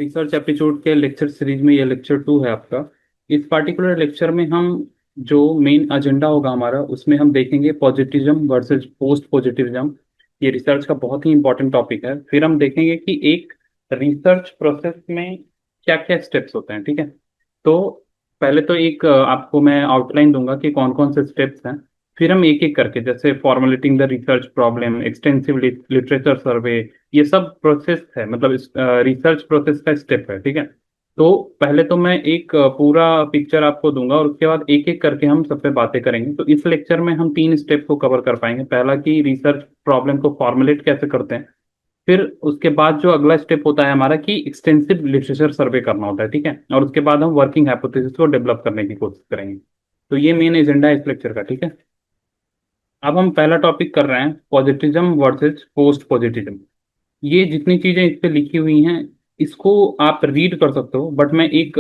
Research aptitude के lecture series में ये लेक्चर 2 है आपका। इस पार्टिकुलर लेक्चर में हम जो मेन एजेंडा होगा हमारा उसमें हम देखेंगे पॉजिटिविज्म वर्सेस पोस्ट पॉजिटिविज्म। ये रिसर्च का बहुत ही इंपॉर्टेंट टॉपिक है। फिर हम देखेंगे कि एक रिसर्च प्रोसेस में क्या क्या स्टेप्स होते हैं, ठीक है। तो पहले तो एक आपको मैं आउटलाइन दूंगा कि कौन कौन से स्टेप्स हैं। फिर हम एक एक करके, जैसे formulating the research problem, extensive literature survey, ये सब प्रोसेस है, मतलब रिसर्च प्रोसेस का स्टेप है, ठीक है। तो पहले तो मैं एक पूरा पिक्चर आपको दूंगा और उसके बाद एक एक करके हम सब पे बातें करेंगे। तो इस लेक्चर में हम 3 स्टेप को कवर कर पाएंगे। पहला कि रिसर्च प्रॉब्लम को फॉर्मुलेट कैसे करते हैं। फिर उसके बाद जो अगला स्टेप होता है हमारा कि एक्सटेंसिव लिटरेचर सर्वे करना होता है, ठीक है। और उसके बाद हम वर्किंग हाइपोथेसिस को डेवलप करने की कोशिश करेंगे। तो ये मेन एजेंडा है इस लेक्चर का, ठीक है। अब हम पहला टॉपिक कर रहे हैं पॉजिटिज्म वर्सेस पोस्ट पॉजिटिज्म। ये जितनी चीजें इस पे लिखी हुई हैं इसको आप रीड कर सकते हो, बट मैं एक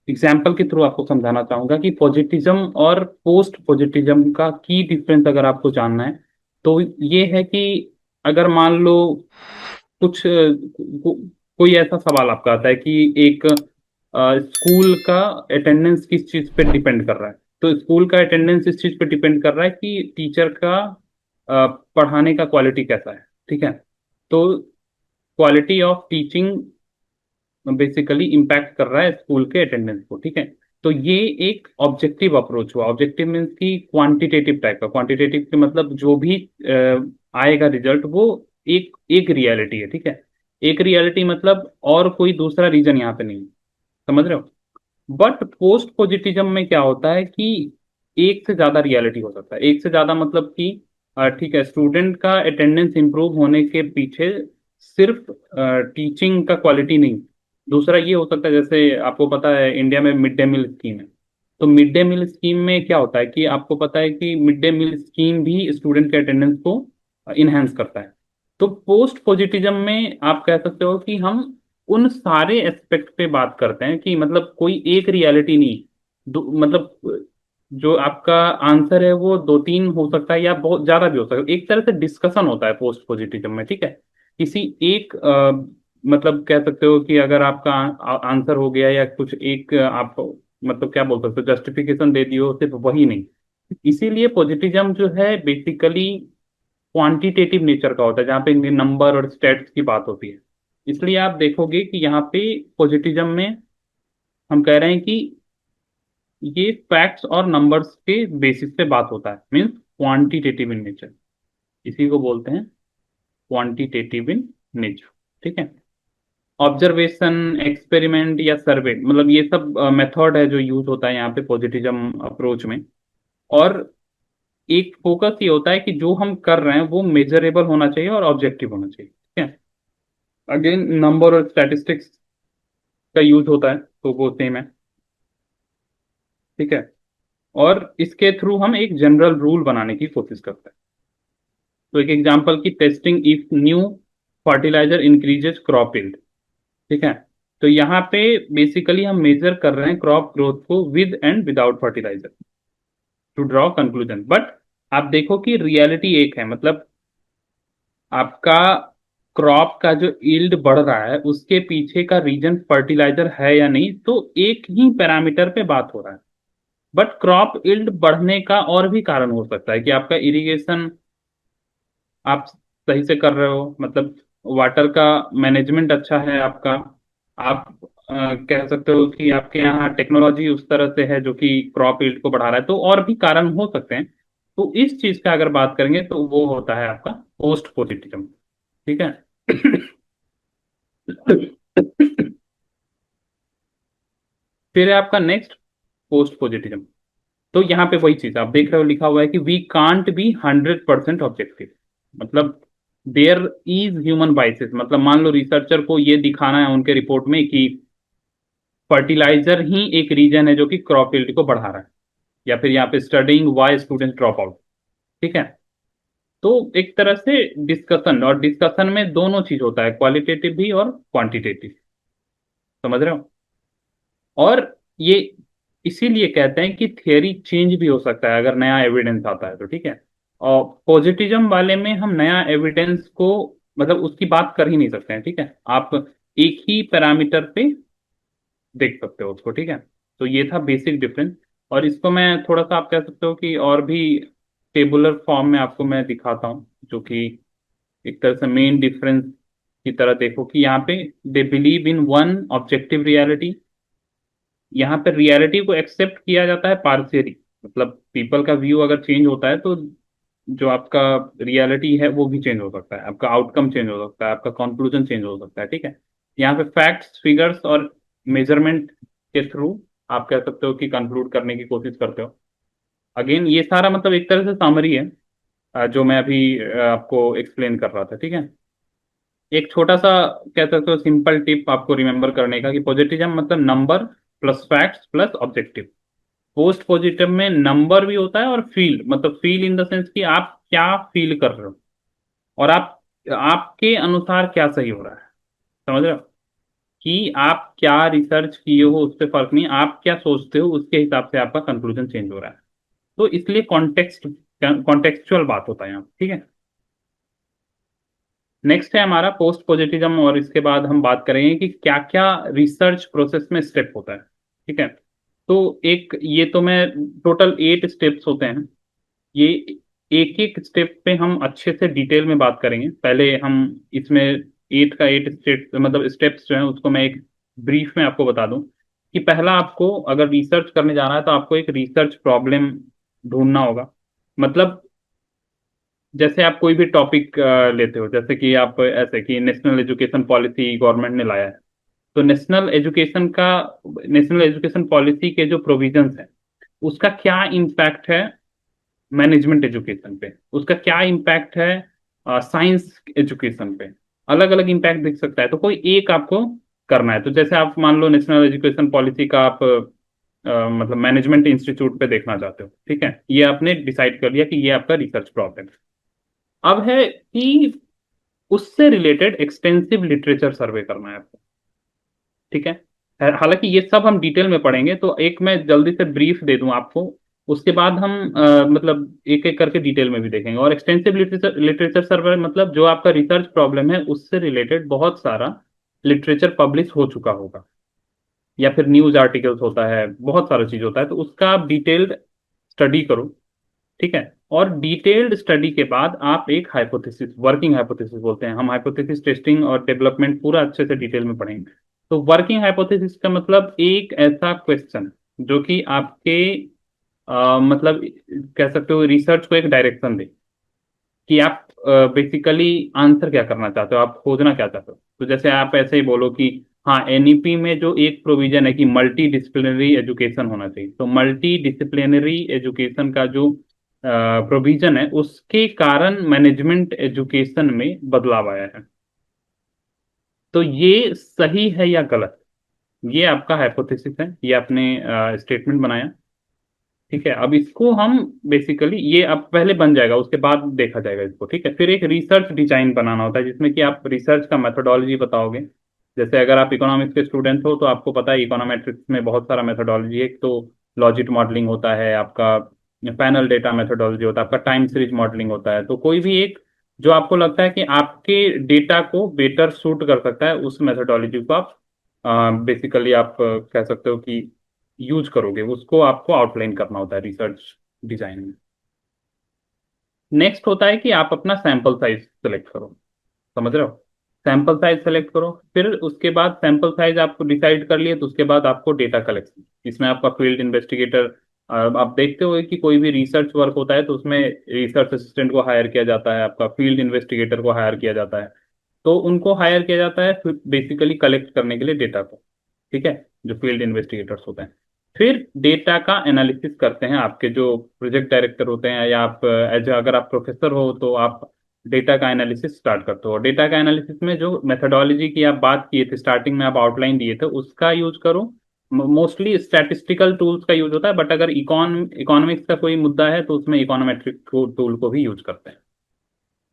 एग्जाम्पल के थ्रू आपको समझाना चाहूंगा कि पॉजिटिज्म और पोस्ट पॉजिटिज्म का की डिफरेंस अगर आपको जानना है तो ये है कि अगर मान लो कुछ कोई ऐसा सवाल आपका आता है कि एक स्कूल का अटेंडेंस किस चीज पे डिपेंड कर रहा है। तो स्कूल का अटेंडेंस इस चीज पे डिपेंड कर रहा है कि टीचर का पढ़ाने का क्वालिटी कैसा है, ठीक है। तो quality of teaching basically impact कर रहा है स्कूल के अटेंडेंस को, ठीक है। तो ये एक ऑब्जेक्टिव अप्रोच हुआ। ऑब्जेक्टिव मीन्स की क्वांटिटेटिव टाइप का। क्वांटिटेटिव के मतलब जो भी आएगा रिजल्ट वो एक एक रियलिटी है, ठीक है। एक रियलिटी मतलब और कोई दूसरा रीजन यहाँ पे नहीं है। समझ रहे हो। बट पोस्ट पॉजिटिज्म में क्या होता है कि एक से ज्यादा रियलिटी हो सकता है। एक से ज्यादा मतलब कि ठीक है, स्टूडेंट का अटेंडेंस इंप्रूव होने के पीछे सिर्फ टीचिंग का क्वालिटी नहीं, दूसरा ये हो सकता है। जैसे आपको पता है इंडिया में मिड डे मील स्कीम है। तो मिड डे मील स्कीम में क्या होता है कि आपको पता है कि मिड डे मील स्कीम भी स्टूडेंट के अटेंडेंस को इनहेंस करता है। तो पोस्ट पॉजिटिज्म में आप कह सकते हो कि हम उन सारे एस्पेक्ट पे बात करते हैं कि मतलब कोई एक रियलिटी नहीं, मतलब जो आपका आंसर है वो दो तीन हो सकता है या बहुत ज्यादा भी हो सकता है। एक तरह से डिस्कशन होता है पोस्ट पॉजिटिज्म में, ठीक है। किसी एक मतलब कह सकते हो कि अगर आपका आंसर हो गया या कुछ एक आप मतलब क्या बोल सकते हो जस्टिफिकेशन दे दियो, सिर्फ वही नहीं। इसीलिए पॉजिटिज्म जो है बेसिकली क्वांटिटेटिव नेचर का होता है, जहाँ पे नंबर और स्टेट्स की बात होती है। इसलिए आप देखोगे कि यहाँ पे पॉजिटिज्म में हम कह रहे हैं कि ये फैक्ट्स और नंबर्स के बेसिस पे बात होता है, मीन्स क्वांटिटेटिव इन नेचर। इसी को बोलते हैं क्वांटिटेटिव इन नेचर, ठीक है। ऑब्जर्वेशन, एक्सपेरिमेंट या सर्वे, मतलब ये सब मेथड है जो यूज होता है यहाँ पे पॉजिटिज्म अप्रोच में। और एक फोकस ये होता है कि जो हम कर रहे हैं वो मेजरेबल होना चाहिए और ऑब्जेक्टिव होना चाहिए, ठीक है। अगेन नंबर और स्टैटिस्टिक्स का यूज होता है तो वो सेम है, ठीक है। और इसके थ्रू हम एक जनरल रूल बनाने की कोशिश करते हैं। तो एक एग्जांपल की testing if new fertiliser increases crop yield, ठीक है। तो यहाँ पे बेसिकली हम मेजर कर रहे हैं क्रॉप ग्रोथ को with and without fertiliser to draw conclusion. But आप देखो कि रियलिटी एक है, मतलब आपका क्रॉप का जो यील्ड बढ़ रहा है उसके पीछे का रीजन फर्टिलाइजर है या नहीं, तो एक ही पैरामीटर पे बात हो रहा है। बट क्रॉप यील्ड बढ़ने का और भी कारण हो सकता है कि आपका इरिगेशन आप सही से कर रहे हो, मतलब वाटर का मैनेजमेंट अच्छा है आपका। आप कह सकते हो कि आपके यहाँ टेक्नोलॉजी उस तरह से है जो कि क्रॉप यील्ड को बढ़ा रहा है। तो और भी कारण हो सकते हैं। तो इस चीज का अगर बात करेंगे तो वो होता है आपका पोस्ट पॉजिटिज्म, ठीक है। फिर है आपका नेक्स्ट पोस्ट पॉजिटिज्म। तो यहाँ पे वही चीज आप देख रहे हो, लिखा हुआ है कि वी कांट बी 100% ऑब्जेक्टिव। मतलब देयर इज ह्यूमन बाइसेस, मतलब मान लो रिसर्चर को ये दिखाना है उनके रिपोर्ट में कि फर्टिलाइजर ही एक रीजन है जो कि क्रॉप यील्ड को बढ़ा रहा है, या फिर यहाँ पे studying why student drop out, ठीक है। तो एक तरह से डिस्कशन, और डिस्कशन में दोनों चीज होता है, क्वालिटेटिव भी और क्वांटिटेटिव। समझ रहे हो। और ये इसीलिए कहते हैं कि थियरी चेंज भी हो सकता है अगर नया एविडेंस आता है तो, ठीक है। और पॉजिटिज्म वाले में हम नया एविडेंस को मतलब उसकी बात कर ही नहीं सकते हैं, ठीक है। आप एक ही पैरामीटर पे देख सकते हो उसको, ठीक है। तो ये था बेसिक डिफरेंस। और इसको मैं थोड़ा सा आप कह सकते हो कि और भी टेबुलर फॉर्म में आपको मैं दिखाता हूँ, जो कि एक तरह से मेन डिफरेंस की तरह देखो कि यहाँ पे they believe in one objective reality. यहाँ पे रियलिटी को एक्सेप्ट किया जाता है पार्शियली, मतलब पीपल का व्यू अगर चेंज होता है तो जो आपका रियलिटी है वो भी चेंज हो सकता है, आपका आउटकम चेंज हो सकता है, आपका कंक्लूजन चेंज हो सकता है, ठीक है। यहाँ पे फैक्ट्स, फिगर्स और मेजरमेंट के थ्रू आप कह सकते हो कि कंक्लूड करने की कोशिश करते हो। अगेन ये सारा मतलब एक तरह से समरी है, जो मैं अभी आपको एक्सप्लेन कर रहा था, ठीक है। एक छोटा सा कह सकते हो सिंपल टिप आपको रिमेंबर करने का कि पॉजिटिज्म मतलब number plus facts plus objective. Post positive में नंबर भी होता है और फील, मतलब फील इन द सेंस कि आप क्या फील कर रहे हो और आप आपके अनुसार क्या सही हो रहा है, समझ रहे हो। कि आप क्या रिसर्च किए हो उससे फर्क नहीं, आप क्या सोचते हो उसके हिसाब से आपका कंक्लूजन चेंज हो रहा है। तो इसलिए कॉन्टेक्सचुअल बात होता है यहाँ, ठीक है। नेक्स्ट है हमारा पोस्ट पॉजिटिज्म, और इसके बाद हम बात करेंगे कि क्या क्या रिसर्च प्रोसेस में स्टेप होता है, ठीक है। तो एक ये तो मैं टोटल 8 स्टेप्स होते हैं। ये एक एक स्टेप पे हम अच्छे से डिटेल में बात करेंगे। पहले हम इसमें 8 का 8 स्टेप मतलब स्टेप्स जो है उसको मैं एक ब्रीफ में आपको बता दूं कि पहला, आपको अगर रिसर्च करने जाना है तो आपको एक रिसर्च प्रॉब्लम ढूंढना होगा। मतलब जैसे आप कोई भी टॉपिक लेते हो, जैसे कि आप ऐसे कि नेशनल एजुकेशन पॉलिसी गवर्नमेंट ने लाया है, तो नेशनल एजुकेशन पॉलिसी के जो प्रोविजंस हैं उसका क्या इम्पैक्ट है मैनेजमेंट एजुकेशन पे, उसका क्या इम्पैक्ट है साइंस एजुकेशन पे। अलग अलग इम्पैक्ट दिख सकता है, तो कोई एक आपको करना है। तो जैसे आप मान लो नेशनल एजुकेशन पॉलिसी का आप मतलब मैनेजमेंट इंस्टीट्यूट पे देखना चाहते हो, ठीक है, ये आपने डिसाइड कर लिया कि ये आपका रिसर्च प्रॉब्लम है। अब है कि उससे रिलेटेड एक्सटेंसिव लिटरेचर सर्वे करना है आपको, ठीक है। हालांकि ये सब हम डिटेल में पढ़ेंगे, तो एक मैं जल्दी से ब्रीफ दे दूं आपको, उसके बाद हम मतलब एक एक करके डिटेल में भी देखेंगे। और एक्सटेंसिव लिटरेचर लिटरेचर सर्वे मतलब जो आपका रिसर्च प्रॉब्लम है उससे रिलेटेड बहुत सारा लिटरेचर पब्लिश हो चुका होगा, या फिर न्यूज आर्टिकल्स होता है, बहुत सारा चीज होता है, तो उसका आप डिटेल्ड स्टडी करो, ठीक है। और डिटेल्ड स्टडी के बाद आप एक हाइपोथेसिस, वर्किंग हाइपोथेसिस बोलते हैं हम, हाइपोथेसिस टेस्टिंग और डेवलपमेंट पूरा अच्छे से डिटेल में पढ़ेंगे। तो वर्किंग हाइपोथेसिस का मतलब एक ऐसा क्वेश्चन जो कि आपके मतलब कह सकते हो रिसर्च को एक डायरेक्शन दे कि आप बेसिकली आंसर क्या करना चाहते हो, आप खोजना क्या चाहते हो। तो जैसे आप ऐसे ही बोलो कि हाँ, एनईपी में जो एक प्रोविजन है कि मल्टी डिसिप्लिनरी एजुकेशन होना चाहिए, तो मल्टी डिसिप्लिनरी एजुकेशन का जो प्रोविजन है उसके कारण मैनेजमेंट एजुकेशन में बदलाव आया है। तो ये सही है या गलत, ये आपका हाइपोथेसिस है, ये आपने स्टेटमेंट बनाया, ठीक है। अब इसको हम बेसिकली ये अब पहले बन जाएगा, उसके बाद देखा जाएगा इसको, ठीक है। फिर एक रिसर्च डिजाइन बनाना होता है जिसमें कि आप रिसर्च का मेथोडोलॉजी बताओगे। जैसे अगर आप इकोनॉमिक्स के स्टूडेंट हो तो आपको पता है इकोनॉमेट्रिक्स में बहुत सारा मेथोडोलॉजी है। एक तो लॉजिट मॉडलिंग होता है आपका, पैनल डेटा मेथोडोलॉजी होता है आपका, टाइम सीरीज मॉडलिंग होता है। तो कोई भी एक जो आपको लगता है कि आपके डेटा को बेटर सूट कर सकता है उस मेथोडोलॉजी को आप बेसिकली आप कह सकते हो कि यूज करोगे, उसको आपको आउटलाइन करना होता है रिसर्च डिजाइन में। नेक्स्ट होता है कि आप अपना सैंपल साइज सेलेक्ट करो, समझ रहे हो। सैंपल साइज सेलेक्ट करो, फिर उसके बाद सैंपल साइज आपको डिसाइड कर लिए तो उसके बाद आपको डेटा कलेक्शन, इसमें आपका फील्ड इन्वेस्टिगेटर, आप देखते हो कि कोई भी रिसर्च वर्क होता है तो उसमें रिसर्च असिस्टेंट को हायर किया जाता है, आपका फील्ड इन्वेस्टिगेटर को हायर किया जाता है। तो उनको हायर किया जाता है बेसिकली कलेक्ट करने के लिए डेटा को, ठीक है, जो फील्ड इन्वेस्टिगेटर्स होते हैं। फिर डेटा का एनालिसिस करते हैं आपके जो प्रोजेक्ट डायरेक्टर होते हैं, या आप एज अगर आप प्रोफेसर हो तो आप डेटा का एनालिसिस स्टार्ट करते हो। डेटा का एनालिसिस में जो मेथोडोलॉजी की आप बात किए थे स्टार्टिंग में, आप आउटलाइन दिए थे, उसका यूज करो। मोस्टली स्टैटिस्टिकल टूल्स का यूज होता है, बट अगर इकोनॉमिक्स का कोई मुद्दा है तो उसमें इकोनोमेट्रिक टूल को भी यूज करते हैं,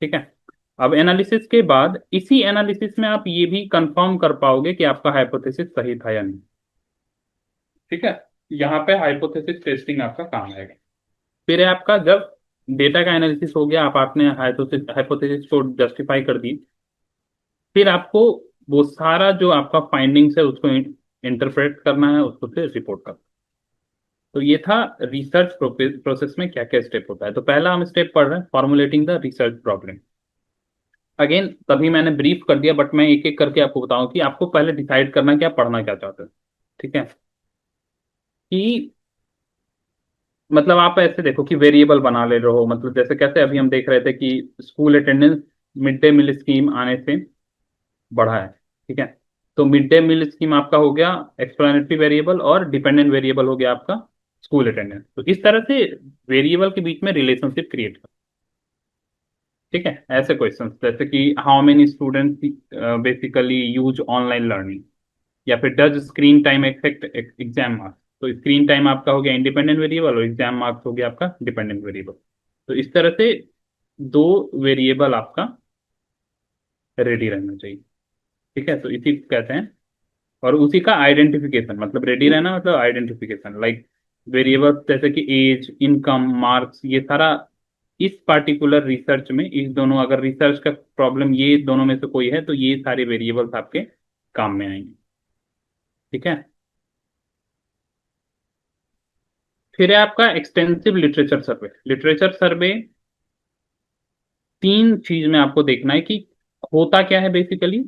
ठीक है। अब एनालिसिस के बाद इसी एनालिसिस में आप ये भी कंफर्म कर पाओगे कि आपका हाइपोथेसिस सही था या नहीं, ठीक है। यहाँ पे हाइपोथेसिस टेस्टिंग आपका काम आएगा। फिर है आपका जब डेटा का एनालिसिस हो गया, आप आपने हाइपोथेसिस को जस्टिफाई कर दी, फिर आपको वो सारा जो आपका फाइंडिंग्स है उसको इंटरप्रेट करना है, उसको फिर रिपोर्ट करना। तो ये था रिसर्च प्रोसेस में क्या क्या स्टेप होता है। तो पहला हम स्टेप पढ़ रहे हैं, formulating the research problem. Again तभी मैंने ब्रीफ कर दिया, बट मैं एक एक करके आपको बताऊं कि आपको पहले डिसाइड करना है कि आप पढ़ना क्या चाहते हैं। ठीक है, कि मतलब आप ऐसे देखो कि वेरिएबल बना ले रहे हो, मतलब जैसे कैसे अभी हम देख रहे थे कि school attendance mid day meal scheme आने से बढ़ा है। ठीक है, तो मिड डे मील स्कीम आपका हो गया एक्सप्लेनेटरी वेरिएबल, और डिपेंडेंट वेरिएबल हो गया आपका स्कूल अटेंडेंस। तो इस तरह से वेरिएबल के बीच में रिलेशनशिप क्रिएट कर। ठीक है, ऐसे क्वेश्चंस जैसे कि how many students basically use online learning, या फिर does screen time effect exam marks. तो स्क्रीन टाइम आपका हो गया इंडिपेंडेंट वेरिएबल और एग्जाम मार्क्स हो गया आपका डिपेंडेंट वेरिएबल। तो इस तरह से दो वेरिएबल आपका रेडी रहना चाहिए। ठीक है, तो इसी को कहते हैं। और उसी का आइडेंटिफिकेशन, मतलब रेडी रहना मतलब आइडेंटिफिकेशन, लाइक वेरिएबल जैसे कि एज, इनकम, मार्क्स, ये सारा इस पार्टिकुलर रिसर्च में, इस दोनों, अगर रिसर्च का प्रॉब्लम ये दोनों में से कोई है तो ये सारे वेरिएबल्स आपके काम में आएंगे। ठीक है, फिर है आपका एक्सटेंसिव लिटरेचर सर्वे। लिटरेचर सर्वे तीन चीज में आपको देखना है कि होता क्या है बेसिकली,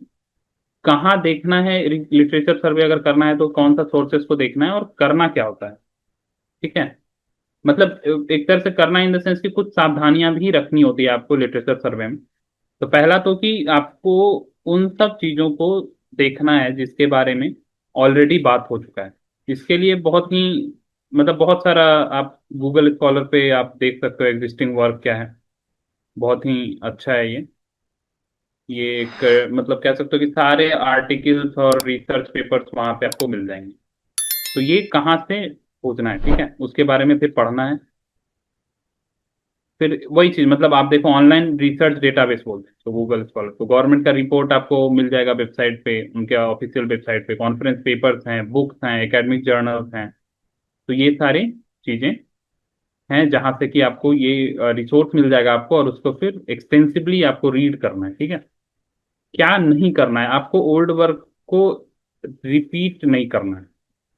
कहाँ देखना है। लिटरेचर सर्वे अगर करना है तो कौन सा सोर्सेस को देखना है, और करना क्या होता है। ठीक है, मतलब एक तरह से करना इन द सेंस कि कुछ सावधानियां भी रखनी होती है आपको लिटरेचर सर्वे में। तो पहला तो कि आपको उन सब चीजों को देखना है जिसके बारे में ऑलरेडी बात हो चुका है। इसके लिए बहुत ही, मतलब बहुत सारा, आप गूगल स्कॉलर पे आप देख सकते हो एग्जिस्टिंग वर्क क्या है। बहुत ही अच्छा है ये एक मतलब कह सकते हो कि सारे आर्टिकल्स और रिसर्च पेपर्स वहां पे आपको मिल जाएंगे। तो ये कहाँ से खोजना है, ठीक है, उसके बारे में फिर पढ़ना है। फिर वही चीज, मतलब आप देखो ऑनलाइन रिसर्च डेटाबेस बोलते हैं तो गूगल स्कॉलर, तो गवर्नमेंट का रिपोर्ट आपको मिल जाएगा वेबसाइट पे, उनके ऑफिशियल वेबसाइट पे, कॉन्फ्रेंस पेपर्स हैं, बुक्स हैं, एकेडमिक जर्नल्स हैं। तो ये सारी चीजें हैं जहां से कि आपको ये रिसोर्स मिल जाएगा आपको, और उसको फिर एक्सटेंसिवली आपको रीड करना है। ठीक है, क्या नहीं करना है आपको, ओल्ड वर्क को रिपीट नहीं करना है।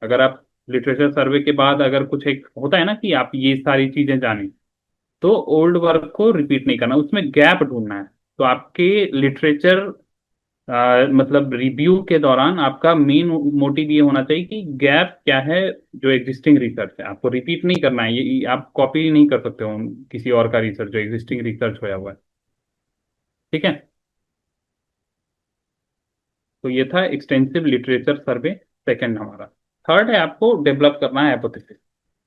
अगर आप लिटरेचर सर्वे के बाद अगर कुछ एक होता है ना कि आप ये सारी चीजें जानें, तो ओल्ड वर्क को रिपीट नहीं करना, उसमें गैप ढूंढना है। तो आपके लिटरेचर मतलब रिव्यू के दौरान आपका मेन मोटिव ये होना चाहिए कि गैप क्या है जो एग्जिस्टिंग रिसर्च है, आपको रिपीट नहीं करना है। ये आप कॉपी नहीं कर सकते हो किसी और का रिसर्च जो एग्जिस्टिंग रिसर्च होया हुआ है। ठीक है, तो ये था एक्सटेंसिव लिटरेचर सर्वे, सेकंड हमारा। थर्ड है आपको डेवलप करना है हाइपोथेसिस।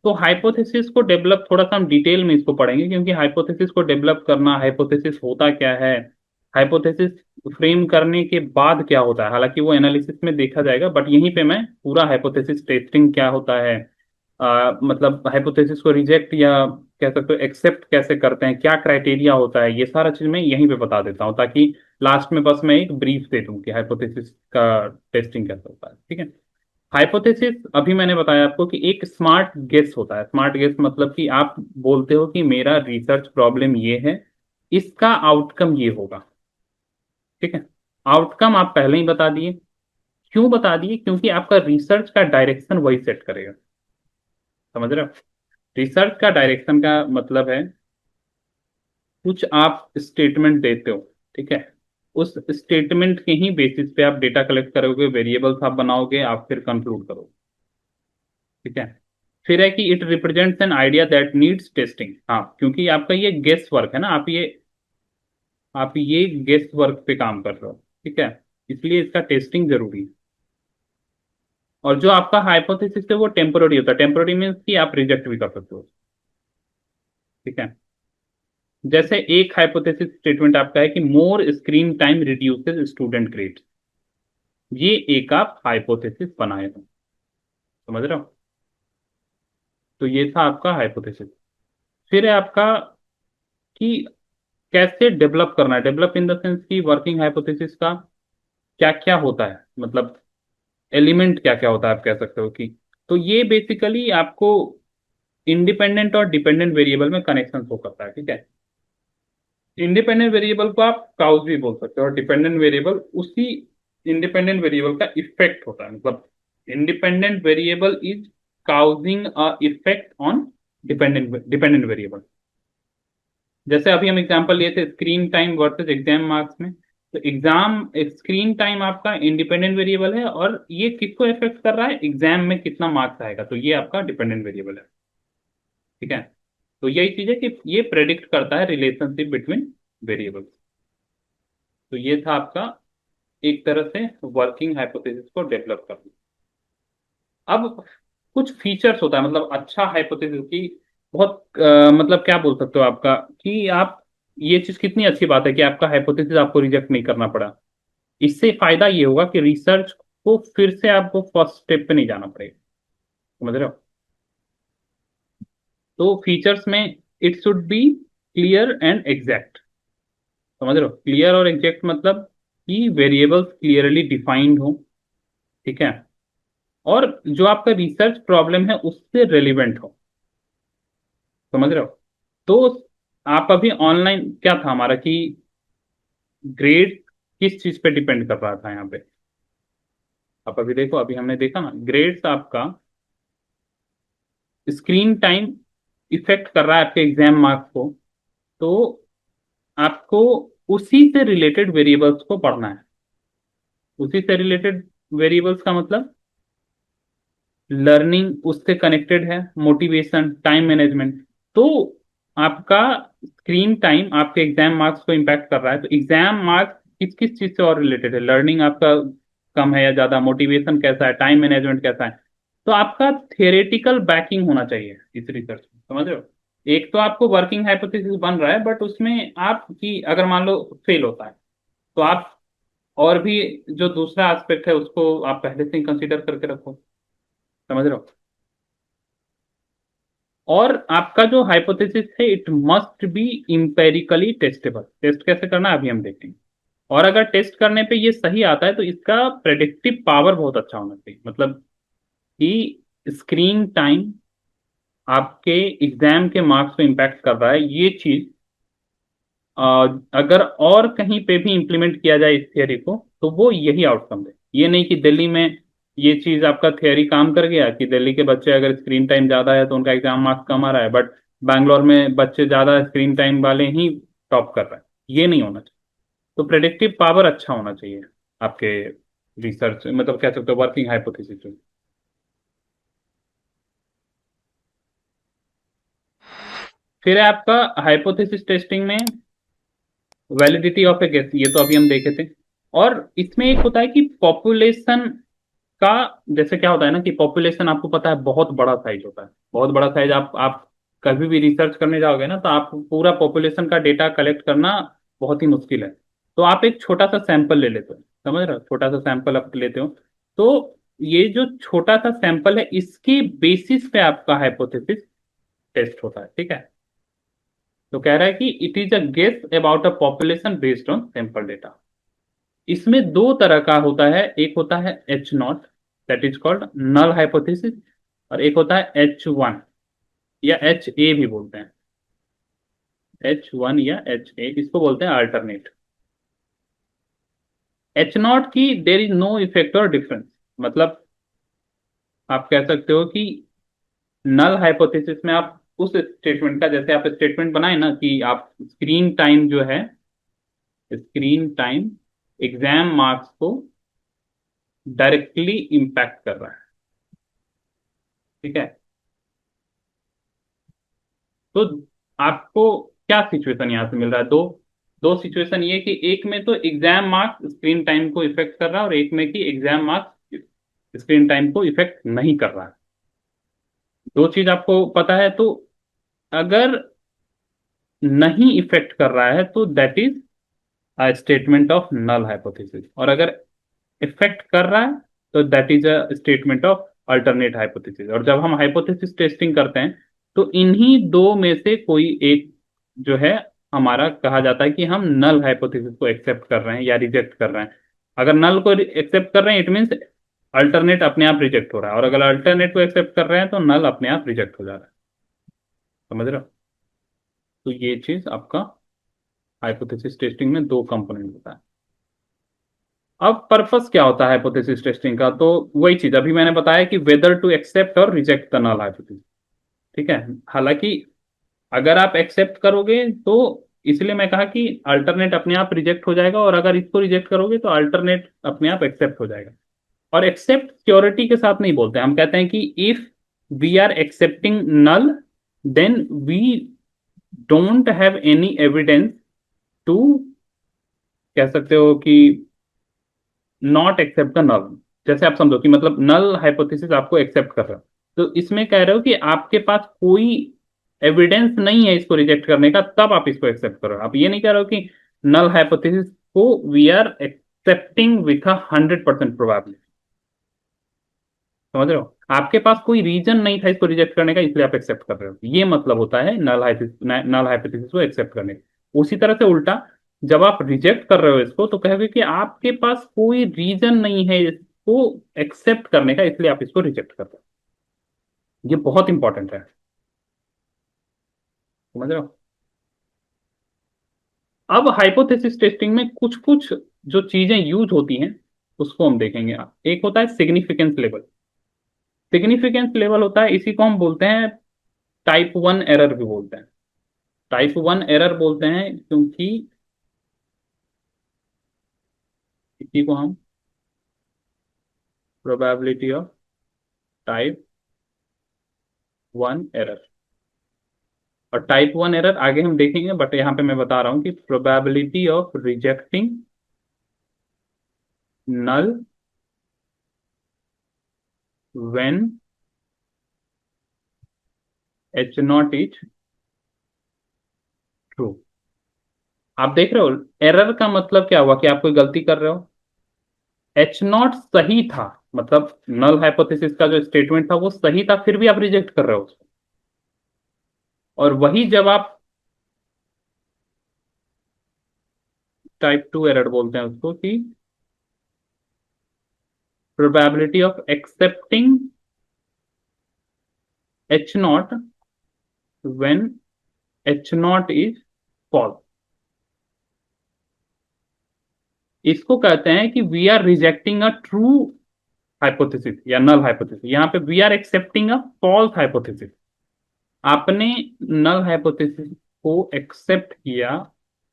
तो हाइपोथेसिस को डेवलप, थोड़ा सा हम डिटेल में इसको पढ़ेंगे, क्योंकि हाइपोथेसिस को डेवलप करना, हाइपोथेसिस होता क्या है, हाइपोथेसिस फ्रेम करने के बाद क्या होता है, हालांकि वो एनालिसिस में देखा जाएगा, बट यहीं पे मैं पूरा हाइपोथेसिस टेस्टिंग क्या होता है, मतलब हाइपोथेसिस को रिजेक्ट या कह सकते हो एक्सेप्ट कैसे करते हैं, क्या क्राइटेरिया होता है, ये सारा चीज मैं यहीं पे बता देता हूँ, ताकि लास्ट में बस मैं एक ब्रीफ दे दूं कि हाइपोथेसिस का टेस्टिंग कैसे होता है। ठीक है, हाइपोथेसिस अभी मैंने बताया आपको कि एक स्मार्ट गेस होता है। स्मार्ट गेस मतलब कि आप बोलते हो कि मेरा रिसर्च प्रॉब्लम ये है, इसका आउटकम ये होगा। ठीक है, आउटकम आप पहले ही बता दिए। क्यों बता दिए? क्योंकि आपका रिसर्च का डायरेक्शन वही सेट करेगा। समझ रहे हो? रिसर्च का डायरेक्शन का मतलब है कुछ आप स्टेटमेंट देते हो, ठीक है, उस स्टेटमेंट के ही बेसिस पे आप डेटा कलेक्ट करोगे, वेरिएबल्स आप बनाओगे, आप फिर कंक्लूड करोगे। ठीक है, फिर है कि it represents an idea that needs testing. हाँ, क्योंकि आपका ये गेस वर्क है ना, आप ये गेस वर्क पे काम कर रहे हो। ठीक है, इसलिए इसका टेस्टिंग जरूरी है। और जो आपका हाइपोथेसिस है वो टेम्पोररी होता है। टेम्पोररी मीन्स कि आप रिजेक्ट भी कर सकते हो। ठीक है, जैसे एक हाइपोथेसिस स्टेटमेंट आपका है कि मोर screen time reduces student grades. ये एक आप हाइपोथेसिस बनाए हो। समझ रहे हो? तो ये था आपका हाइपोथेसिस। फिर है आपका कि कैसे डेवलप करना है। डेवलप इन द सेंस की वर्किंग हाइपोथेसिस का क्या क्या होता है, मतलब एलिमेंट क्या क्या होता है, आप कह सकते हो कि। तो ये बेसिकली आपको इंडिपेंडेंट और डिपेंडेंट वेरिएबल में कनेक्शन शो करता है। ठीक है, इंडिपेंडेंट वेरिएबल को आप काउज भी बोल सकते हो, और डिपेंडेंट वेरिएबल उसी इंडिपेंडेंट वेरिएबल का इफेक्ट होता है, मतलब independent variable is causing a effect on dependent variable. जैसे अभी हम एग्जांपल लिए थे screen time versus exam marks में, तो एग्जाम स्क्रीन टाइम आपका इंडिपेंडेंट वेरिएबल है और ये किसको इफेक्ट कर रहा है, एग्जाम में कितना मार्क्स आएगा, तो ये आपका डिपेंडेंट वेरिएबल है। ठीक है, तो यही चीज है कि ये प्रेडिक्ट करता है रिलेशनशिप बिटवीन वेरिएबल्स। तो ये था आपका एक तरह से वर्किंग हाइपोथेसिस को डेवलप करना। अब कुछ फीचर्स होता है, मतलब अच्छा हाइपोथेसिस की बहुत मतलब क्या बोल सकते हो आपका, कि आप ये चीज कितनी अच्छी बात है कि आपका हाइपोथेसिस आपको रिजेक्ट नहीं करना पड़ा। इससे फायदा ये होगा कि रिसर्च को फिर से आपको फर्स्ट स्टेप पे नहीं जाना पड़ेगा। समझ रहे हो? तो फीचर्स में it should be clear and exact. समझ रहे हो? क्लियर और एग्जैक्ट मतलब कि वेरिएबल्स क्लियरली डिफाइंड हो। ठीक है, और जो आपका रिसर्च प्रॉब्लम है उससे रेलिवेंट हो। समझ रहे हो? तो आप अभी ऑनलाइन क्या था हमारा कि ग्रेड किस चीज पे डिपेंड कर रहा था यहाँ पे, आप अभी देखो, अभी हमने देखा ना ग्रेड्स आपका स्क्रीन टाइम इफेक्ट कर रहा है आपके एग्जाम मार्क्स को। तो आपको उसी से रिलेटेड वेरिएबल्स को पढ़ना है। उसी से रिलेटेड वेरिएबल्स का मतलब लर्निंग उससे कनेक्टेड है, मोटिवेशन, टाइम मैनेजमेंट। तो आपका स्क्रीन टाइम आपके एग्जाम मार्क्स को इम्पैक्ट कर रहा है, तो एग्जाम मार्क्स किस किस चीज से और रिलेटेड है, लर्निंग आपका कम है या ज्यादा, मोटिवेशन कैसा है, टाइम मैनेजमेंट कैसा है। तो आपका थियोरेटिकल बैकिंग होना चाहिए इस रिसर्च में। समझ रहे हो? एक तो आपको वर्किंग हाइपोथेसिस बन रहा है, बट उसमें आप की अगर मान लो फेल होता है, तो आप और भी जो दूसरा एस्पेक्ट है उसको आप पहले से ही कंसीडर करके रखो। समझ रहे हो? और आपका जो हाइपोथेसिस है it must be empirically testable. Test कैसे करना है अभी हम देखेंगे। और अगर टेस्ट करने पे ये सही आता है तो इसका प्रेडिक्टिव पावर बहुत अच्छा होना चाहिए, मतलब कि स्क्रीन टाइम आपके एग्जाम के मार्क्स को इम्पैक्ट कर रहा है, ये चीज अगर और कहीं पे भी इंप्लीमेंट किया जाए इस थियरी को तो वो यही आउटकम दे। ये नहीं कि दिल्ली में ये चीज आपका थियरी काम कर गया कि दिल्ली के बच्चे अगर स्क्रीन टाइम ज्यादा है तो उनका एग्जाम मार्क्स कम आ रहा है, बट बैंगलोर में बच्चे ज्यादा स्क्रीन टाइम वाले ही टॉप कर रहे हैं। ये नहीं होना चाहिए। तो प्रेडिक्टिव पावर अच्छा होना चाहिए आपके रिसर्च, मतलब कह सकते हो वर्किंग हाइपोथेसिस। फिर है आपका हाइपोथेसिस टेस्टिंग में वैलिडिटी ऑफ ए गेस, ये तो अभी हम देखे थे। और इसमें एक होता है कि पॉपुलेशन का, जैसे क्या होता है ना कि पॉपुलेशन आपको पता है बहुत बड़ा साइज होता है, बहुत बड़ा साइज। आप कभी भी रिसर्च करने जाओगे ना तो आप पूरा पॉपुलेशन का डेटा कलेक्ट करना बहुत ही मुश्किल है। तो आप एक छोटा सा सैंपल ले लेते हो। समझ रहे हो? छोटा सा सैंपल आप लेते हो, तो ये जो छोटा सा सैंपल है इसके बेसिस पे आपका हाइपोथेसिस टेस्ट होता है। ठीक है, तो कह रहा है कि it is a guess about a population based on sample data. इसमें दो तरह का होता है, एक होता है H0 that is called null hypothesis, और एक होता है H1 या HA भी बोलते हैं। H1 या HA इसको बोलते हैं अल्टरनेट। H0 की देर इज नो इफेक्ट और डिफरेंस, मतलब आप कह सकते हो कि नल हाइपोथेसिस में आप उस स्टेटमेंट का, जैसे आप स्टेटमेंट बनाए ना कि आप स्क्रीन टाइम जो है, स्क्रीन टाइम एग्जाम मार्क्स को डायरेक्टली इंपैक्ट कर रहा है। ठीक है, तो आपको क्या सिचुएशन यहाँ से मिल रहा है, दो दो सिचुएशन, ये कि एक में तो एग्जाम मार्क्स स्क्रीन टाइम को इफेक्ट कर रहा है और एक में कि एग्जाम मार्क्स स्क्रीन टाइम को इफेक्ट नहीं कर रहा है। दो चीज आपको पता है, तो अगर नहीं इफेक्ट कर रहा है तो that is a statement of null hypothesis, और अगर इफेक्ट कर रहा है तो that is a statement of alternate hypothesis. और जब हम हाइपोथेसिस टेस्टिंग करते हैं तो इन्हीं दो में से कोई एक जो है हमारा कहा जाता है कि हम नल हाइपोथेसिस को एक्सेप्ट कर रहे हैं या रिजेक्ट कर रहे हैं। अगर नल को एक्सेप्ट कर रहे हैं इट मीन्स अल्टरनेट अपने आप रिजेक्ट हो रहा है, और अगर अल्टरनेट को एक्सेप्ट कर रहे हैं तो नल अपने आप रिजेक्ट हो जा रहा है। समझ रहे हो? तो ये चीज आपका हाइपोथेसिस टेस्टिंग में दो कंपोनेंट होता है। अब पर्पस क्या होता है हाइपोथेसिस टेस्टिंग का, तो वही चीज अभी मैंने बताया कि वेदर टू एक्सेप्ट और रिजेक्ट द नल हाइपोथेसिस। ठीक है। हालांकि अगर आप एक्सेप्ट करोगे तो, इसलिए मैं कहा कि अल्टरनेट अपने आप रिजेक्ट हो जाएगा, और अगर इसको रिजेक्ट करोगे तो अल्टरनेट अपने आप एक्सेप्ट हो जाएगा। और एक्सेप्ट श्योरिटी के साथ नहीं बोलते हैं, हम कहते हैं कि if we are accepting null then we don't have any evidence to, कह सकते हो कि नॉट एक्सेप्ट द नल। जैसे आप समझो कि मतलब नल हाइपोथेसिस आपको एक्सेप्ट कर रहा है, तो इसमें कह रहे हो कि आपके पास कोई एविडेंस नहीं है इसको रिजेक्ट करने का, तब आप इसको एक्सेप्ट करो। आप ये नहीं कह रहे हो कि नल हाइपोथेसिस को we are accepting with 100% probability. समझ रहे हो, आपके पास कोई रीजन नहीं था इसको रिजेक्ट करने का, इसलिए आप एक्सेप्ट कर रहे हो। ये मतलब होता है नल हाइपोथेसिस को एक्सेप्ट करने का। उसी तरह से उल्टा, जब आप रिजेक्ट कर रहे हो इसको, तो कहोगे कि आपके पास कोई रीजन नहीं है इसको एक्सेप्ट करने का, इसलिए आप इसको रिजेक्ट कर रहे हो। ये बहुत इंपॉर्टेंट है। समझ रहे हो। अब हाइपोथेसिस टेस्टिंग में कुछ कुछ जो चीजें यूज होती हैं उसको हम देखेंगे। एक होता है सिग्निफिकेंस लेवल। सिग्निफिकेंस लेवल होता है, इसी को हम बोलते हैं टाइप 1 एरर भी बोलते हैं। टाइप 1 एरर बोलते हैं क्योंकि इसी को हम प्रोबेबिलिटी ऑफ टाइप 1 एरर, और टाइप 1 एरर आगे हम देखेंगे, बट यहां पे मैं बता रहा हूं कि probability of rejecting null when H naught is true. आप देख रहे हो, एरर का मतलब क्या हुआ कि आप कोई गलती कर रहे हो। एच नॉट सही था, मतलब नल हाइपोथेसिस का जो स्टेटमेंट था वो सही था, फिर भी आप रिजेक्ट कर रहे हो उसको। और वही जब आप टाइप 2 एरर बोलते हैं उसको, कि probability of accepting H naught when H naught is false. इसको कहते हैं कि we are rejecting a true hypothesis या नल हाइपोथेसिस। यहाँ पे we are accepting a false hypothesis. आपने नल हाइपोथेसिस को एक्सेप्ट किया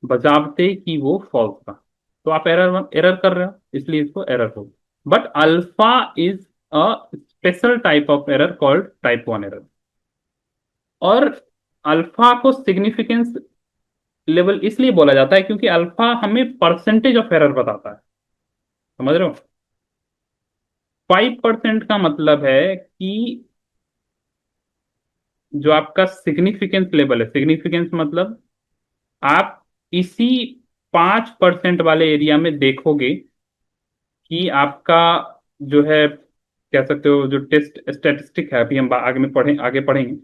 बजावते कि वो फॉल्स था, तो आप एरर एरर कर रहे हो, इसलिए इसको एरर हो। But alpha is a special type of error called type 1 error. और अल्फा को सिग्निफिकेंस लेवल इसलिए बोला जाता है क्योंकि अल्फा हमें परसेंटेज ऑफ एरर बताता है। समझ रहे हो। 5% का मतलब है कि जो आपका सिग्निफिकेंस लेवल है, सिग्निफिकेंस मतलब आप इसी 5% वाले एरिया में देखोगे कि आपका जो है, कह सकते हो जो टेस्ट स्टैटिस्टिक है, अभी हम आगे में आगे पढ़ेंगे,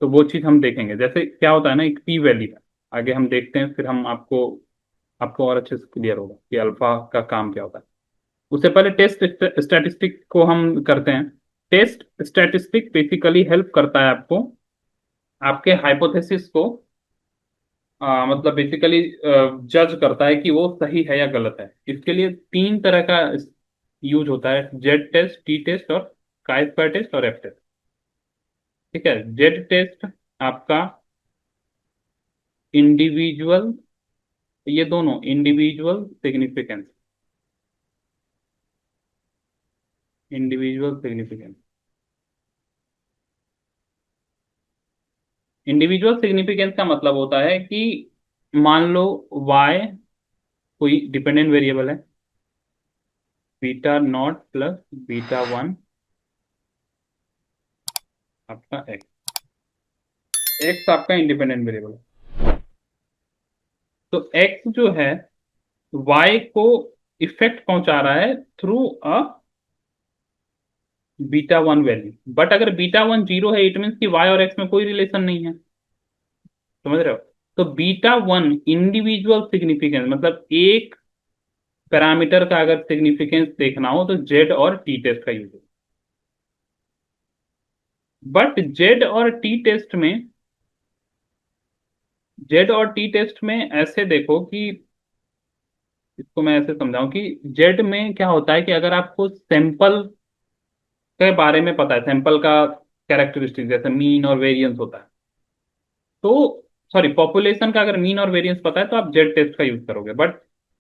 तो वो चीज हम देखेंगे। जैसे क्या होता है ना, एक पी वैल्यू है, आगे हम देखते हैं, फिर हम आपको आपको और अच्छे से क्लियर होगा कि अल्फा का काम क्या होता है। उससे पहले टेस्ट स्टैटिस्टिक को हम करते हैं। टेस्ट स्टैटिस्टिक बेसिकली हेल्प करता है आपको आपके हाइपोथेसिस को, मतलब बेसिकली जज करता है कि वो सही है या गलत है। इसके लिए तीन तरह का यूज होता है: जेड टेस्ट, टी टेस्ट और काई स्क्वायर टेस्ट और एफ टेस्ट। ठीक है। जेड टेस्ट आपका इंडिविजुअल, ये दोनों individual significance, individual significance, individual significance का मतलब होता है कि मान लो y कोई डिपेंडेंट वेरिएबल है, beta not plus beta one आपका x, x आपका इंडिपेंडेंट वेरिएबल है। तो x जो है y को इफेक्ट पहुंचा रहा है through a beta one value. But अगर बीटा वन जीरो है, इट मीन्स कि y और x में कोई रिलेशन नहीं है। समझ रहे हो। तो बीटा वन इंडिविजुअल सिग्निफिकेंस मतलब एक पैरामीटर का अगर सिग्निफिकेंस देखना हो तो जेड और टी टेस्ट का यूज। बट जेड और टी टेस्ट में ऐसे देखो कि इसको मैं ऐसे समझाऊं कि जेड में क्या होता है कि अगर आपको सैंपल के बारे में पता है, सैंपल का कैरेक्टरिस्टिक जैसे मीन और वेरिएंस होता है, तो सॉरी पॉपुलेशन का अगर मीन और वेरिएंस पता है तो आप जेड टेस्ट का यूज करोगे। बट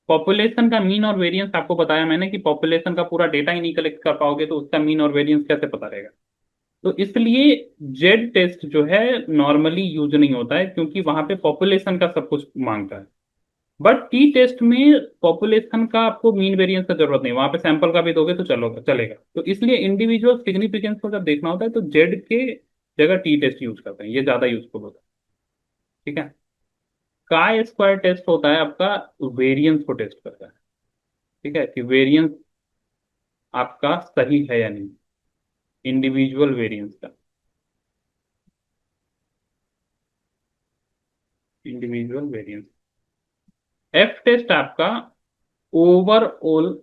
पॉपुलेशन का मीन और वेरिएंस आपको बताया मैंने कि पॉपुलेशन का पूरा डेटा ही नहीं कलेक्ट कर पाओगे तो उसका मीन और वेरिएंस कैसे पता रहेगा। तो इसलिए जेड टेस्ट जो है नॉर्मली यूज नहीं होता है क्योंकि वहां पे पॉपुलेशन का सब कुछ मांगता है। बट टी टेस्ट में पॉपुलेशन का आपको मीन वेरिएंस का जरूरत नहीं, वहां पे सैंपल का भी दोगे तो चलोगा चलेगा। तो इसलिए इंडिविजुअल सिग्निफिकेंस को जब देखना होता है तो जेड के जगह टी टेस्ट यूज करते हैं, ये ज्यादा यूजफुल होता है। ठीक है। काय स्क्वायर टेस्ट होता है आपका वेरिएंस को टेस्ट करता है। ठीक है, कि वेरिएंस आपका सही है या नहीं, इंडिविजुअल वेरिएंस का, इंडिविजुअल वेरिएंस। एफ टेस्ट आपका ओवरऑल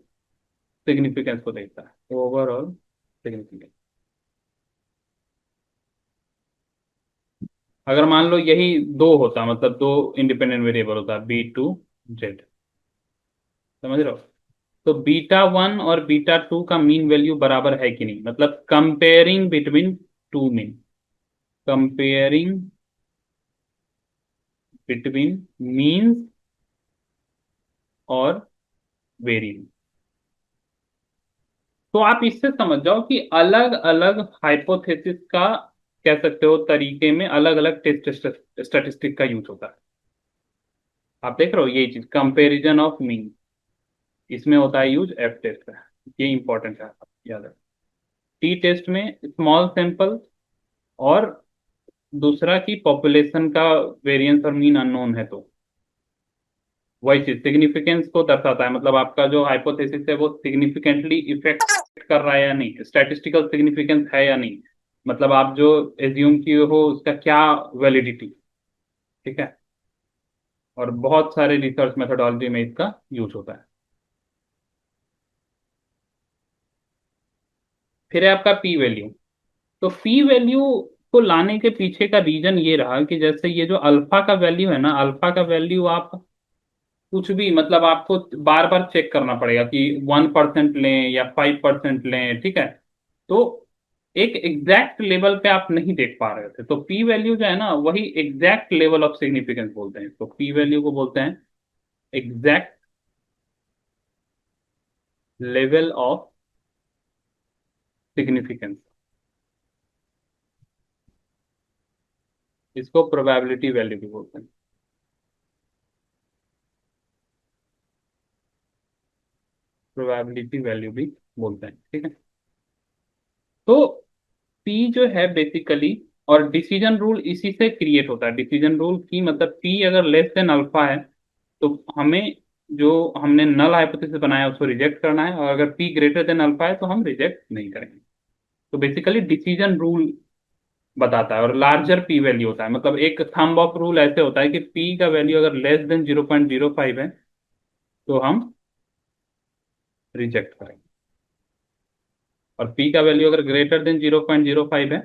सिग्निफिकेंस को देखता है, ओवरऑल सिग्निफिकेंस। अगर मान लो यही दो होता, मतलब दो इंडिपेंडेंट वेरिएबल होता B2 Z, समझ रहे हो, तो बीटा 1 और बीटा 2 का मीन वैल्यू बराबर है कि नहीं, मतलब comparing between two mean, comparing between means और वेरिएंस। तो आप इससे समझ जाओ कि अलग अलग हाइपोथेसिस का, कह सकते हो तरीके में, अलग अलग टेस्ट स्टैटिस्टिक का यूज होता है। आप देख रहे हो ये चीज, कंपैरिजन ऑफ मीन, इसमें होता है यूज एफ टेस्ट का। ये इंपॉर्टेंट है, याद रखो। टी टेस्ट में स्मॉल सैंपल, और दूसरा की पॉपुलेशन का वेरिएंस और मीन अननोन है तो वही चीज सिग्निफिकेंस को दर्शाता है, मतलब आपका जो हाइपोथेसिस है वो सिग्निफिकेंटली इफेक्ट कर रहा है या नहीं, स्टैटिस्टिकल सिग्निफिकेंस है या नहीं, मतलब आप जो एज्यूम किए हो उसका क्या वैलिडिटी। ठीक है। और बहुत सारे रिसर्च मेथोडोलॉजी में इसका यूज होता है। फिर है आपका पी वैल्यू। तो पी वैल्यू को लाने के पीछे का रीजन ये रहा कि जैसे ये जो अल्फा का वैल्यू है ना, अल्फा का वैल्यू आप कुछ भी, मतलब आपको बार बार चेक करना पड़ेगा कि 1% लें या 5% लें। ठीक है। तो एक एग्जैक्ट लेवल पे आप नहीं देख पा रहे थे, तो पी वैल्यू जो है ना वही एग्जैक्ट लेवल ऑफ सिग्निफिकेंस बोलते हैं, तो पी वैल्यू को बोलते हैं एग्जैक्ट लेवल ऑफ सिग्निफिकेंस। इसको प्रोबेबिलिटी वैल्यू भी बोलते हैं, प्रोबेबिलिटी वैल्यू भी बोलते हैं। ठीक है। तो पी जो है बेसिकली, और डिसीजन रूल इसी से क्रिएट होता है, डिसीजन रूल की मतलब पी अगर लेस देन अल्फा है तो हमें, जो हमने नल हाइपोथेसिस बनाया उसको रिजेक्ट करना है, और अगर पी ग्रेटर देन अल्फा है तो हम रिजेक्ट नहीं करेंगे। तो बेसिकली डिसीजन रूल बताता है, और लार्जर पी वैल्यू होता है, मतलब एक थंब ऑफ रूल ऐसे होता है कि पी का वैल्यू अगर लेस देन 0.05 है तो हम रिजेक्ट करेंगे, और पी का वैल्यू अगर ग्रेटर देन 0.05 है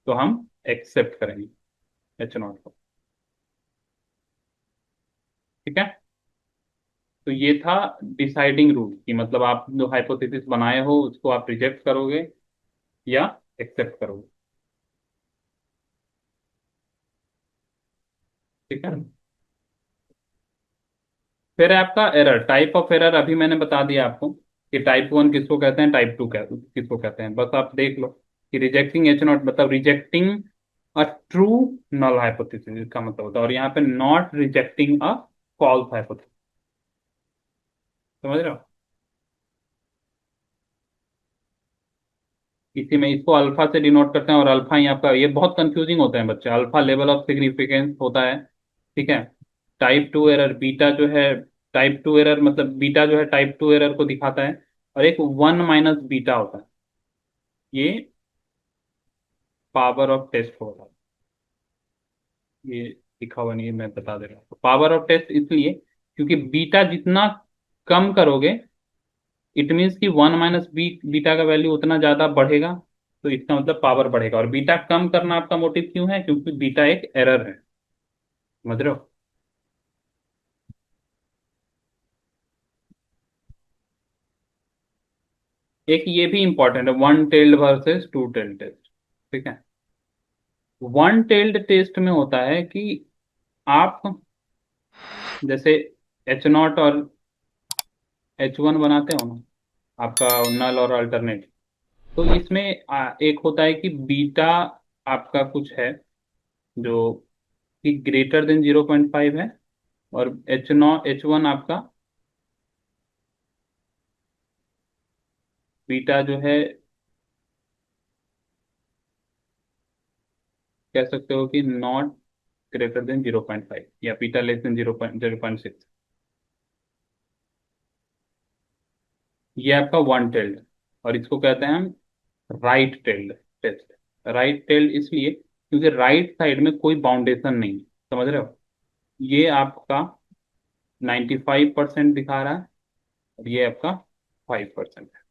तो हम एक्सेप्ट करेंगे H0 को। ठीक है। तो ये था डिसाइडिंग रूल कि मतलब आप जो हाइपोथेसिस बनाए हो उसको आप रिजेक्ट करोगे या एक्सेप्ट करोगे। ठीक है। फिर है आपका एरर, टाइप ऑफ एरर अभी मैंने बता दिया आपको कि टाइप 1 किसको कहते हैं, टाइप 2 किसको कहते हैं, बस आप देख लो कि रिजेक्टिंग H0 मतलब rejecting a true null hypothesis इसका मतलब होता है, और यहाँ पे not rejecting a false hypothesis. समझ रहे हो। इसी में इसको अल्फा से डिनोट करते हैं, और अल्फा ही आपका, ये बहुत कंफ्यूजिंग होता है बच्चे, अल्फा लेवल ऑफ सिग्निफिकेंस होता है। ठीक है। टाइप 2 एरर बीटा जो है, टाइप 2 एरर मतलब बीटा जो है टाइप 2 एरर को दिखाता है, और एक 1 - बीटा होता है, ये पावर ऑफ टेस्ट होता है। ये लिखा हुआ नहीं है, मैं बता दे रहा हूँ, पावर ऑफ टेस्ट इसलिए क्योंकि बीटा जितना कम करोगे, इट मीन्स कि 1 - बीटा का वैल्यू उतना ज्यादा बढ़ेगा, तो इसका मतलब पावर बढ़ेगा, और बीटा कम करना आपका मोटिव क्यों है, क्योंकि बीटा एक एरर है। समझ रहे हो। एक ये भी इंपॉर्टेंट है, one tailed versus two tailed test. ठीक है। वन टेल्ड टेस्ट में होता है कि आप जैसे H0 और H1 बनाते हो ना, आपका नल और अल्टरनेट। तो इसमें एक होता है कि बीटा आपका कुछ है जो कि ग्रेटर देन 0.5 है, और H1 आपका बीटा जो है, कह सकते हो कि नॉट ग्रेटर देन 0.5 या बीटा लेस देन 0.6। ये आपका वन टेल्ड, और इसको कहते हैं हम right tailed test. Right tailed इसलिए क्योंकि राइट साइड में कोई बाउंडेशन नहीं है, समझ रहे हो। ये आपका 95% दिखा रहा है, और ये आपका 5% है।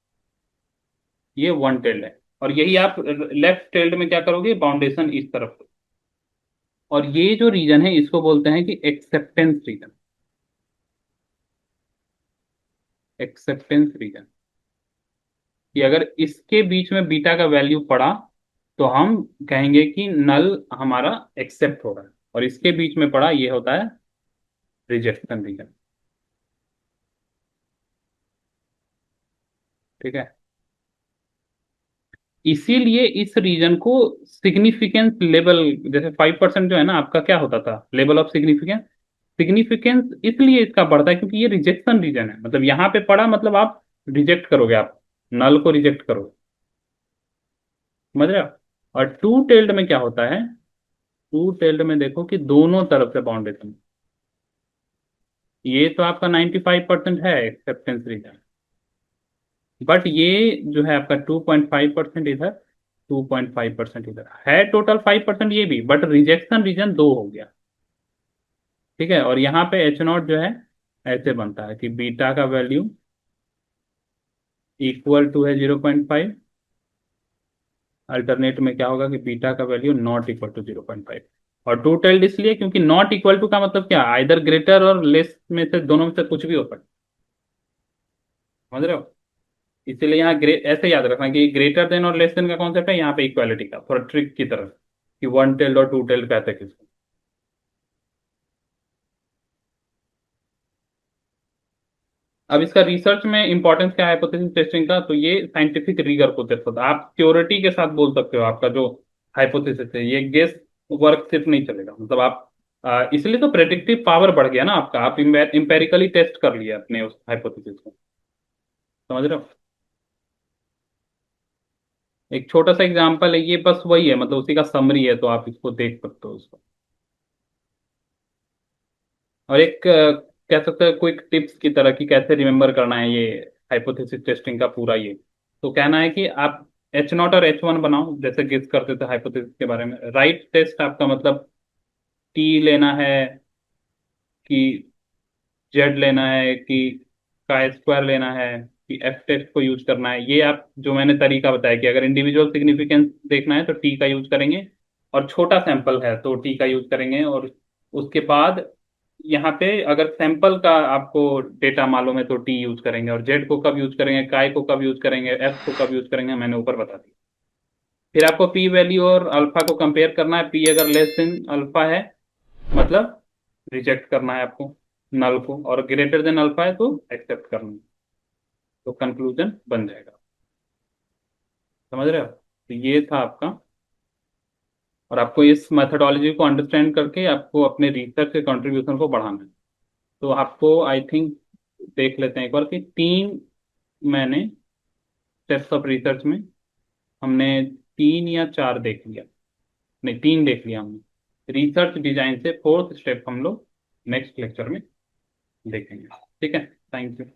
ये वन टेल्ड है। और यही आप लेफ्ट टेल्ड में क्या करोगे, बाउंडेशन इस तरफ। और ये जो रीजन है इसको बोलते हैं कि एक्सेप्टेंस रीजन। एक्सेप्टेंस रीजन, कि अगर इसके बीच में बीटा का वैल्यू पड़ा तो हम कहेंगे कि नल हमारा एक्सेप्ट हो रहा है, और इसके बीच में पड़ा ये होता है रिजेक्शन रीजन। ठीक है। इसीलिए इस रीजन को सिग्निफिकेंस लेवल, जैसे 5% जो है ना आपका, क्या होता था लेवल ऑफ सिग्निफिकेंस। सिग्निफिकेंस इसलिए इसका बढ़ता है क्योंकि ये रिजेक्शन रीजन है, मतलब यहाँ पे पड़ा मतलब आप रिजेक्ट करोगे, आप नल को रिजेक्ट करोगे। समझ रहे हो। और टू टेल्ड में क्या होता है, टू टेल्ड में देखो कि दोनों तरफ से बाउंडेशन। ये तो आपका 95% है एक्सेप्टेंस रीजन, बट ये जो है आपका 2.5% इधर, 2.5% इधर है, टोटल 5% ये भी, बट रिजेक्शन रीजन दो हो गया। ठीक है। और यहाँ पे H0 जो है ऐसे बनता है कि बीटा का वैल्यू इक्वल टू है 0.5। अल्टरनेट में क्या होगा कि बीटा का वैल्यू नॉट इक्वल टू 0.5। और टू टेल्ड इसलिए क्योंकि नॉट इक्वल टू का मतलब क्या, आइदर ग्रेटर और लेस में से, दोनों में से कुछ भी हो सकता है। समझ रहे हो। इसीलिए यहाँ ऐसे याद रखना कि ग्रेटर देन और लेस देन का कॉन्सेप्ट है यहाँ पे इक्वालिटी का, थोड़ा ट्रिक की तरह, कि वन टेल्ड और टू टेल्ड कहते हैं किसको। अब इसका रिसर्च में इंपॉर्टेंस क्या है हाइपोथेसिस टेस्टिंग का, तो ये साइंटिफिक रिगर को टेस्ट होता है। आप प्योरिटी के साथ बोल सकते हो आपका जो हाइपोथेसिस है, ये गेस वर्क सिर्फ नहीं चलेगा, मतलब आप इसलिए तो प्रेडिक्टिव पावर बढ़ गया ना आपका, आप इंपेरिकली टेस्ट कर लिया अपने उस हाइपोथेसिस को। समझ रहे हो। एक छोटा सा एग्जांपल है ये, बस वही है, मतलब उसी का समरी है, तो आप इसको देख सकते हो उसको। और एक कह सकते हैं क्विक टिप्स की तरह कि कैसे रिमेम्बर करना है ये हाइपोथेसिस टेस्टिंग का पूरा ये। तो कहना है कि आप H0 और H1 बनाओ, जैसे गेस करते थे हाइपोथेसिस के बारे में। राइट टेस्ट आपका मतलब टी लेना है, कि जेड लेना है, कि का स्क्वायर लेना है, कि एफ टेस्ट को यूज करना है। ये आप जो मैंने तरीका बताया कि अगर इंडिविजुअल सिग्निफिकेंस देखना है तो टी का यूज करेंगे, और छोटा सैंपल है तो टी का यूज करेंगे। और उसके बाद यहाँ पे अगर सैंपल का आपको डेटा मालूम है तो टी यूज करेंगे, और जेड को कब यूज करेंगे, काय को कब यूज करेंगे, एफ को कब यूज करेंगे, मैंने ऊपर बता दिया। फिर आपको पी वैल्यू और अल्फा को कंपेयर करना है। पी अगर लेस देन अल्फा है मतलब रिजेक्ट करना है आपको नल को, और ग्रेटर देन अल्फा है तो एक्सेप्ट करना है। तो कंक्लूजन बन जाएगा। समझ रहे हो। तो ये था आपका। और आपको इस मेथडोलॉजी को अंडरस्टैंड करके आपको अपने रिसर्च के कंट्रीब्यूशन को बढ़ाना है। तो आपको आई थिंक देख लेते हैं एक बार कि तीन मैंने स्टेप्स ऑफ रिसर्च में हमने तीन या चार देख लिया, नहीं तीन देख लिया हमने। रिसर्च डिजाइन से फोर्थ स्टेप हम लोग नेक्स्ट लेक्चर में देखेंगे। ठीक है। Thank you.